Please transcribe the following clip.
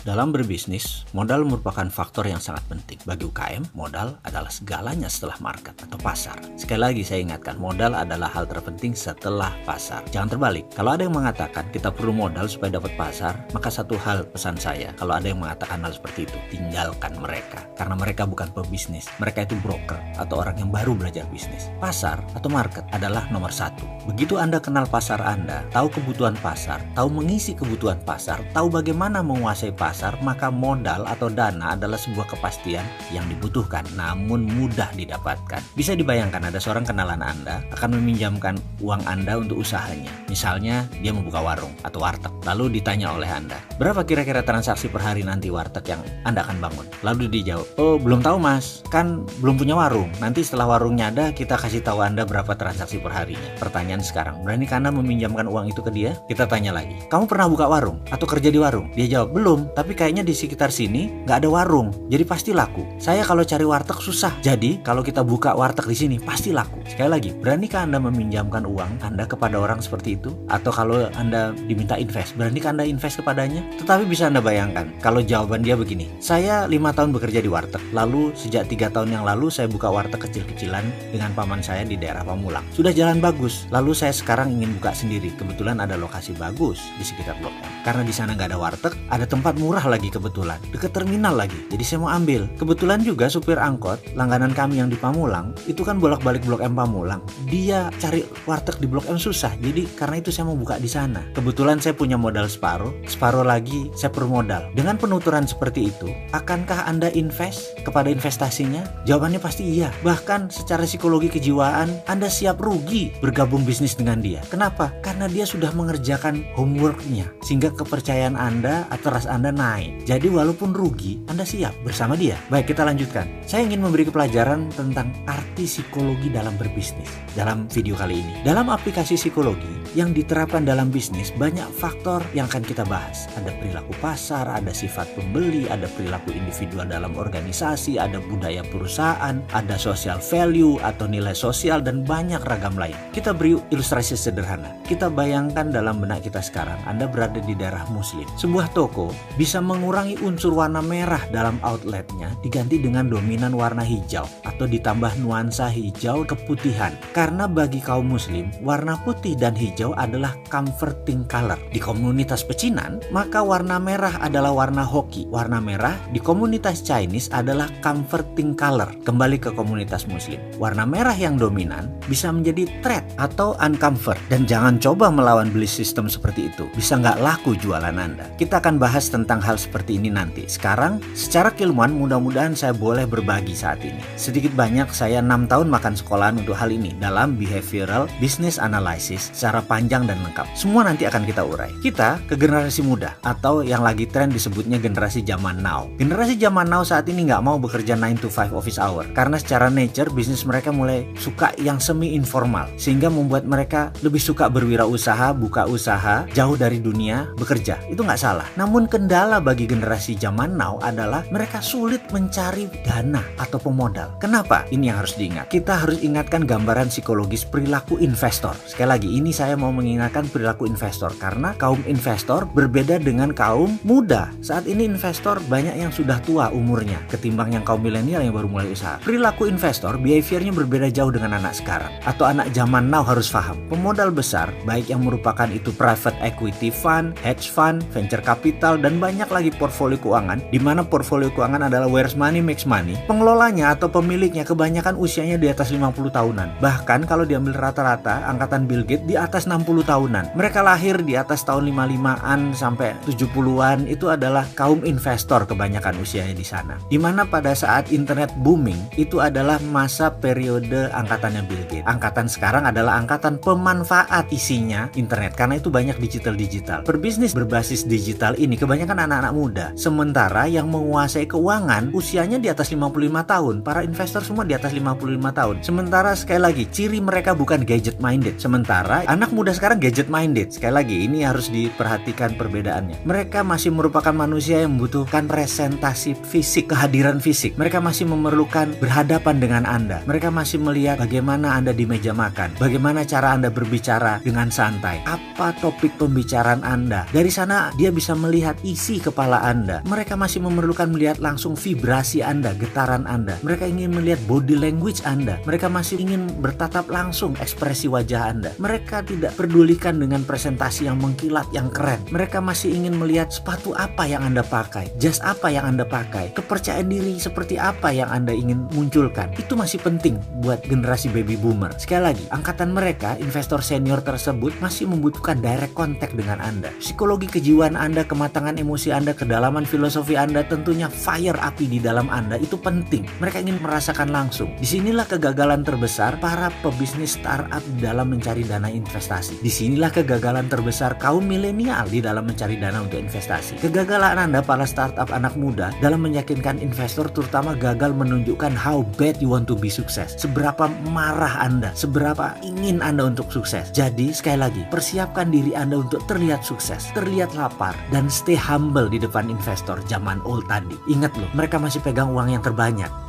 Dalam berbisnis, modal merupakan faktor yang sangat penting. Bagi UKM, modal adalah segalanya setelah market atau pasar. Sekali lagi saya ingatkan, modal adalah hal terpenting setelah pasar. Jangan terbalik. Kalau ada yang mengatakan kita perlu modal supaya dapat pasar, maka satu hal pesan saya, kalau ada yang mengatakan hal seperti itu, tinggalkan mereka. Karena mereka bukan pebisnis. Mereka itu broker atau orang yang baru belajar bisnis. Pasar atau market adalah nomor satu. Begitu Anda kenal pasar Anda, tahu kebutuhan pasar, tahu mengisi kebutuhan pasar, tahu bagaimana menguasai pasar, maka modal atau dana adalah sebuah kepastian yang dibutuhkan namun mudah didapatkan. Bisa dibayangkan ada seorang kenalan Anda akan meminjamkan uang Anda untuk usahanya. Misalnya dia membuka warung atau warteg. Lalu ditanya oleh Anda, berapa kira-kira transaksi per hari nanti warteg yang Anda akan bangun? Lalu dijawab, oh belum tahu mas, kan belum punya warung. Nanti setelah warungnya ada kita kasih tahu Anda berapa transaksi per harinya. Pertanyaan sekarang, berani Anda meminjamkan uang itu ke dia? Kita tanya lagi, kamu pernah buka warung atau kerja di warung? Dia jawab, belum, tapi kayaknya di sekitar sini nggak ada warung, jadi pasti laku. Saya kalau cari warteg susah, jadi kalau kita buka warteg di sini pasti laku. Sekali lagi, beranikah Anda meminjamkan uang Anda kepada orang seperti itu? Atau kalau Anda diminta invest, beranikah Anda invest kepadanya? Tetapi bisa Anda bayangkan, kalau jawaban dia begini, saya 5 tahun bekerja di warteg, lalu sejak 3 tahun yang lalu saya buka warteg kecil-kecilan dengan paman saya di daerah Pamulang. Sudah jalan bagus, lalu saya sekarang ingin buka sendiri. Kebetulan ada lokasi bagus di sekitar Blok M. Karena di sana nggak ada warteg, ada tempat murah lagi kebetulan, deket terminal lagi. Jadi saya mau ambil. Kebetulan juga supir angkot langganan kami yang di Pamulang itu kan bolak-balik Blok M Pamulang. Dia cari warteg di Blok M susah. Jadi karena itu saya mau buka di sana. Kebetulan saya punya modal separuh lagi saya perlu modal. Dengan penuturan seperti itu, akankah Anda invest kepada investasinya? Jawabannya pasti iya. Bahkan secara psikologi kejiwaan Anda siap rugi bergabung bisnis dengan dia. Kenapa? Karena dia sudah mengerjakan homeworknya, sehingga kepercayaan Anda atau trust Anda naik. Jadi walaupun rugi, Anda siap bersama dia. Baik, kita lanjutkan. Saya ingin memberi pelajaran tentang arti psikologi dalam berbisnis dalam video kali ini. Dalam aplikasi psikologi yang diterapkan dalam bisnis, banyak faktor yang akan kita bahas. Ada perilaku pasar, ada sifat pembeli, ada perilaku individual dalam organisasi, ada budaya perusahaan, ada social value atau nilai sosial, dan banyak ragam lain. Kita beri ilustrasi sederhana. Kita bayangkan dalam benak kita sekarang, Anda berada di daerah Muslim. Sebuah toko bisa mengurangi unsur warna merah dalam outletnya diganti dengan dominan warna hijau atau ditambah nuansa hijau keputihan. Karena bagi kaum muslim, warna putih dan hijau adalah comforting color. Di komunitas pecinan, maka warna merah adalah warna hoki. Warna merah di komunitas Chinese adalah comforting color. Kembali ke komunitas muslim, warna merah yang dominan bisa menjadi threat atau uncomfort. Dan jangan coba melawan belief system seperti itu. Bisa nggak laku jualan Anda. Kita akan bahas tentang hal seperti ini nanti. Sekarang, secara keilmuan mudah-mudahan saya boleh berbagi saat ini. Sedikit banyak saya 6 tahun makan sekolahan untuk hal ini dalam behavioral business analysis secara panjang dan lengkap. Semua nanti akan kita urai. Kita ke generasi muda atau yang lagi tren disebutnya generasi zaman now. Generasi zaman now saat ini nggak mau bekerja 9 to 5 office hour karena secara nature bisnis mereka mulai suka yang semi informal, sehingga membuat mereka lebih suka berwirausaha, buka usaha jauh dari dunia bekerja. Itu nggak salah. Namun kendala bagi generasi zaman now adalah mereka sulit mencari dana atau pemodal. Kenapa? Ini yang harus diingat. Kita harus ingatkan gambaran psikologis perilaku investor. Sekali lagi, ini saya mau mengingatkan perilaku investor karena kaum investor berbeda dengan kaum muda. Saat ini investor banyak yang sudah tua umurnya ketimbang yang kaum milenial yang baru mulai usaha. Perilaku investor, behaviornya berbeda jauh dengan anak sekarang atau anak zaman now. Harus paham, pemodal besar baik yang merupakan itu private equity fund, hedge fund, venture capital, dan banyak lagi portfolio keuangan, di mana portfolio keuangan adalah where's money makes money. Pengelolanya atau pemiliknya kebanyakan usianya di atas 50 tahunan. Bahkan kalau diambil rata-rata, angkatan Bill Gates di atas 60 tahunan. Mereka lahir di atas tahun 55-an sampai 70-an. Itu adalah kaum investor kebanyakan usianya di sana. Di mana pada saat internet booming, itu adalah masa periode angkatannya Bill Gates. Angkatan sekarang adalah angkatan pemanfaat isinya internet, karena itu banyak digital. Berbisnis berbasis digital ini kebanyakan anak-anak muda. Sementara yang menguasai keuangan usianya di atas 55 tahun. Para investor semua di atas 55 tahun. Sementara sekali lagi, ciri mereka bukan gadget minded. Sementara anak muda sekarang gadget minded. Sekali lagi, ini harus diperhatikan perbedaannya. Mereka masih merupakan manusia yang membutuhkan presentasi fisik, kehadiran fisik. Mereka masih memerlukan berhadapan dengan Anda. Mereka masih melihat bagaimana Anda di meja makan, bagaimana cara Anda berbicara dengan santai, apa topik pembicaraan Anda. Dari sana dia bisa melihat isi isi kepala Anda. Mereka masih memerlukan melihat langsung vibrasi Anda, getaran Anda. Mereka ingin melihat body language Anda. Mereka masih ingin bertatap langsung ekspresi wajah Anda. Mereka tidak pedulikan dengan presentasi yang mengkilat, yang keren. Mereka masih ingin melihat sepatu apa yang Anda pakai, jas apa yang Anda pakai, kepercayaan diri seperti apa yang Anda ingin munculkan. Itu masih penting buat generasi baby boomer. Sekali lagi, angkatan mereka, investor senior tersebut masih membutuhkan direct contact dengan Anda. Psikologi kejiwaan Anda, kematangan emosi Anda, kedalaman filosofi Anda, tentunya fire api di dalam Anda itu penting. Mereka ingin merasakan langsung. Disinilah kegagalan terbesar para pebisnis startup dalam mencari dana investasi. Disinilah kegagalan terbesar kaum milenial di dalam mencari dana untuk investasi. Kegagalan Anda para startup anak muda dalam meyakinkan investor, terutama gagal menunjukkan how bad you want to be sukses. Seberapa marah Anda, seberapa ingin Anda untuk sukses. Jadi sekali lagi, persiapkan diri Anda untuk terlihat sukses, terlihat lapar, dan stay humble di depan investor zaman old tadi. Ingat loh, mereka masih pegang uang yang terbanyak.